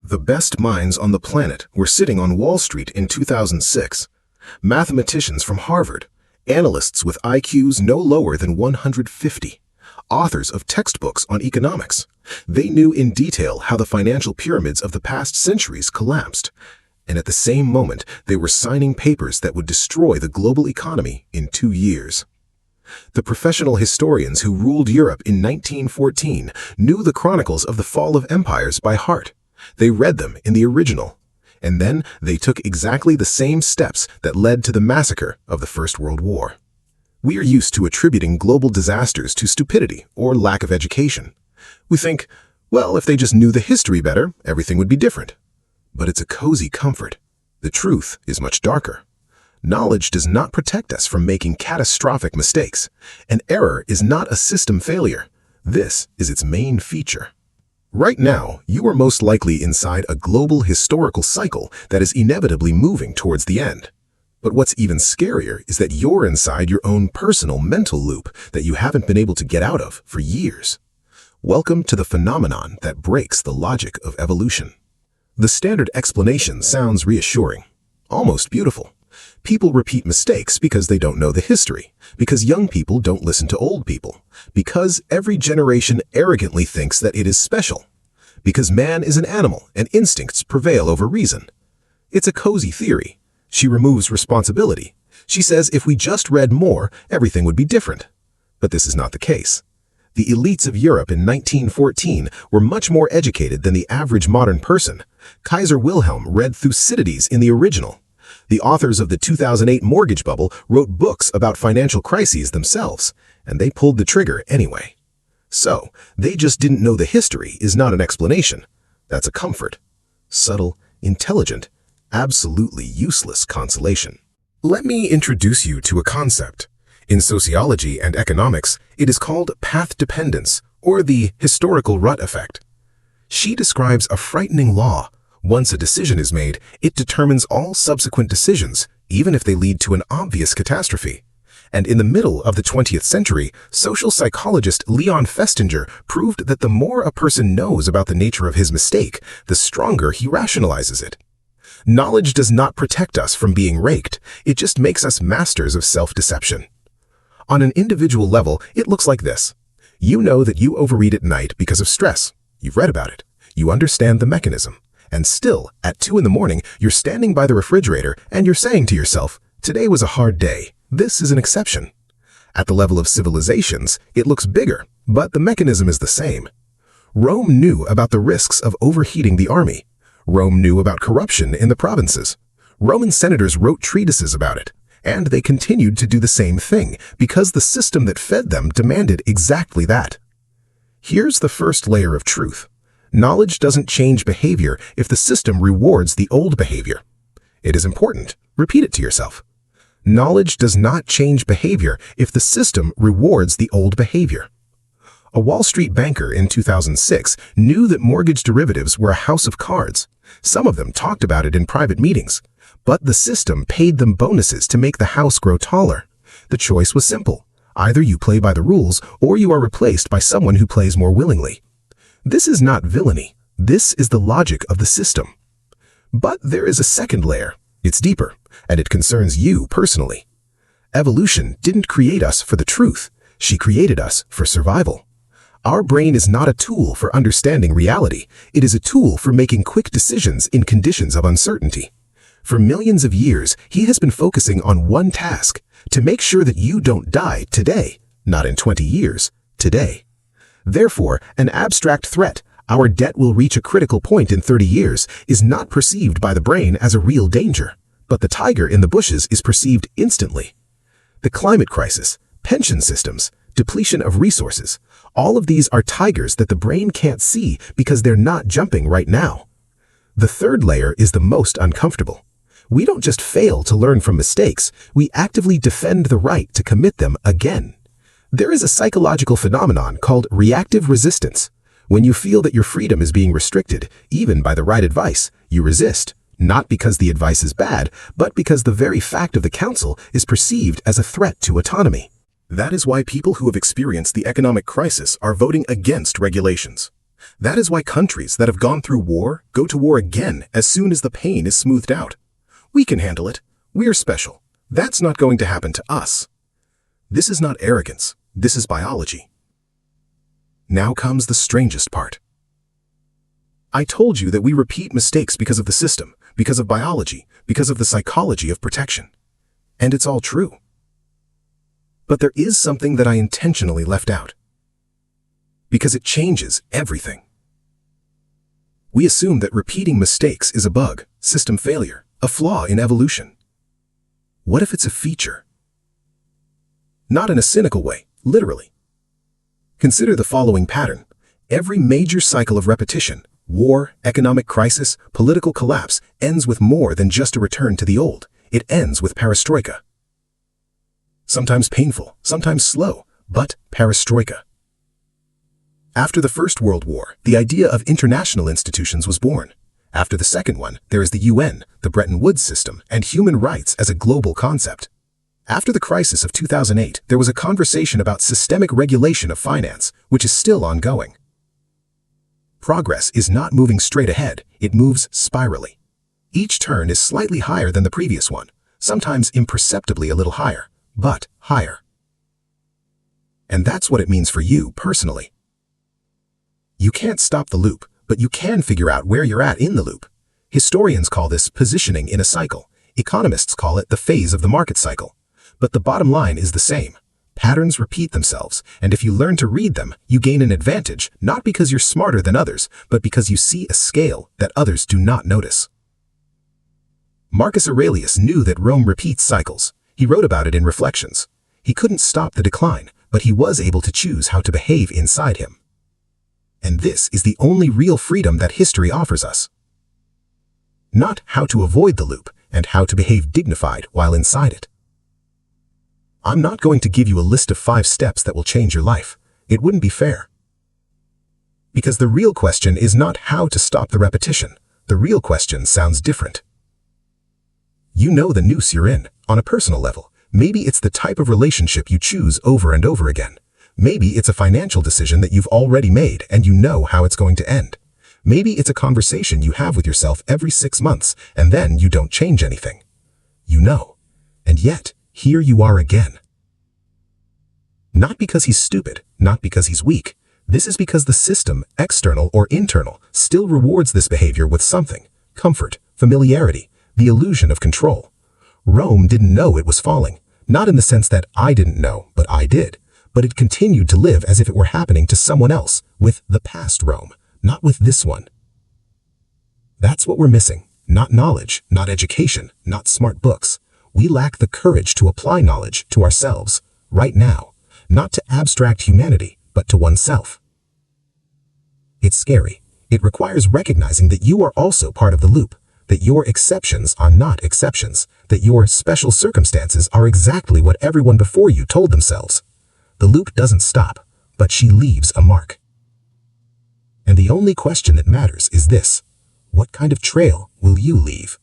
The best minds on the planet were sitting on Wall Street in 2006. Mathematicians from Harvard, analysts with IQs no lower than 150, authors of textbooks on economics. They knew in detail how the financial pyramids of the past centuries collapsed. And at the same moment, they were signing papers that would destroy the global economy in 2 years. The professional historians who ruled Europe in 1914 knew the chronicles of the fall of empires by heart. They read them in the original. And then they took exactly the same steps that led to the massacre of the First World War. We are used to attributing global disasters to stupidity or lack of education. We think, well, if they just knew the history better, everything would be different. But it's a cozy comfort. The truth is much darker. Knowledge does not protect us from making catastrophic mistakes. An error is not a system failure. This is its main feature. Right now, you are most likely inside a global historical cycle that is inevitably moving towards the end. But what's even scarier is that you're inside your own personal mental loop that you haven't been able to get out of for years. Welcome to the phenomenon that breaks the logic of evolution. The standard explanation sounds reassuring, almost beautiful. People repeat mistakes because they don't know the history, because young people don't listen to old people, because every generation arrogantly thinks that it is special, because man is an animal and instincts prevail over reason. It's a cozy theory. She removes responsibility. She says if we just read more, everything would be different. But this is not the case. The elites of Europe in 1914 were much more educated than the average modern person. Kaiser Wilhelm read Thucydides in the original. The authors of the 2008 mortgage bubble wrote books about financial crises themselves, and they pulled the trigger anyway. So, they just didn't know the history is not an explanation. That's a comfort. Subtle, intelligent, absolutely useless consolation. Let me introduce you to a concept. In sociology and economics, it is called path dependence, or the historical rut effect. She describes a frightening law. Once a decision is made, it determines all subsequent decisions, even if they lead to an obvious catastrophe. And in the middle of the 20th century, social psychologist Leon Festinger proved that the more a person knows about the nature of his mistake, the stronger he rationalizes it. Knowledge does not protect us from being raked, it just makes us masters of self-deception. On an individual level, it looks like this. You know that you overeat at night because of stress. You've read about it. You understand the mechanism. And still, at 2 in the morning, you're standing by the refrigerator and you're saying to yourself, today was a hard day. This is an exception. At the level of civilizations, it looks bigger, but the mechanism is the same. Rome knew about the risks of overheating the army. Rome knew about corruption in the provinces. Roman senators wrote treatises about it, and they continued to do the same thing because the system that fed them demanded exactly that. Here's the first layer of truth. Knowledge doesn't change behavior if the system rewards the old behavior. It is important. Repeat it to yourself. Knowledge does not change behavior if the system rewards the old behavior. A Wall Street banker in 2006 knew that mortgage derivatives were a house of cards. Some of them talked about it in private meetings, but the system paid them bonuses to make the house grow taller. The choice was simple. Either you play by the rules or you are replaced by someone who plays more willingly. This is not villainy. This is the logic of the system. But there is a second layer. It's deeper, and it concerns you personally. Evolution didn't create us for the truth. She created us for survival. Our brain is not a tool for understanding reality. It is a tool for making quick decisions in conditions of uncertainty. For millions of years, he has been focusing on one task, to make sure that you don't die today, not in 20 years, today. Therefore, an abstract threat, our debt will reach a critical point in 30 years, is not perceived by the brain as a real danger, but the tiger in the bushes is perceived instantly. The climate crisis, pension systems, depletion of resources, all of these are tigers that the brain can't see because they're not jumping right now. The third layer is the most uncomfortable. We don't just fail to learn from mistakes, we actively defend the right to commit them again. There is a psychological phenomenon called reactive resistance. When you feel that your freedom is being restricted, even by the right advice, you resist, not because the advice is bad, but because the very fact of the counsel is perceived as a threat to autonomy. That is why people who have experienced the economic crisis are voting against regulations. That is why countries that have gone through war go to war again as soon as the pain is smoothed out. We can handle it. We are special. That's not going to happen to us. This is not arrogance. This is biology. Now comes the strangest part. I told you that we repeat mistakes because of the system, because of biology, because of the psychology of protection. And it's all true. But there is something that I intentionally left out. Because it changes everything. We assume that repeating mistakes is a bug, system failure, a flaw in evolution. What if it's a feature? Not in a cynical way, literally. Consider the following pattern. Every major cycle of repetition, war, economic crisis, political collapse, ends with more than just a return to the old. It ends with perestroika. Sometimes painful, sometimes slow, but perestroika. After the First World War, the idea of international institutions was born. After the second one, there is the UN, the Bretton Woods system, and human rights as a global concept. After the crisis of 2008, there was a conversation about systemic regulation of finance, which is still ongoing. Progress is not moving straight ahead, it moves spirally. Each turn is slightly higher than the previous one, sometimes imperceptibly a little higher, but higher. And that's what it means for you personally. You can't stop the loop, but you can figure out where you're at in the loop. Historians call this positioning in a cycle. Economists call it the phase of the market cycle. But the bottom line is the same. Patterns repeat themselves, and if you learn to read them, you gain an advantage, not because you're smarter than others, but because you see a scale that others do not notice. Marcus Aurelius knew that Rome repeats cycles. He wrote about it in Reflections. He couldn't stop the decline, but he was able to choose how to behave inside him. And this is the only real freedom that history offers us. Not how to avoid the loop, and how to behave dignified while inside it. I'm not going to give you a list of 5 steps that will change your life. It wouldn't be fair. Because the real question is not how to stop the repetition. The real question sounds different. You know the noose you're in, on a personal level. Maybe it's the type of relationship you choose over and over again. Maybe it's a financial decision that you've already made and you know how it's going to end. Maybe it's a conversation you have with yourself every 6 months and then you don't change anything. You know. And yet, here you are again. Not because he's stupid, not because he's weak. This is because the system, external or internal, still rewards this behavior with something. Comfort, familiarity, the illusion of control. Rome didn't know it was falling. Not in the sense that I didn't know, but I did. But it continued to live as if it were happening to someone else, with the past Rome, not with this one. That's what we're missing. Not knowledge, not education, not smart books. We lack the courage to apply knowledge to ourselves, right now, not to abstract humanity, but to oneself. It's scary. It requires recognizing that you are also part of the loop, that your exceptions are not exceptions, that your special circumstances are exactly what everyone before you told themselves. The loop doesn't stop, but she leaves a mark. And the only question that matters is this: what kind of trail will you leave?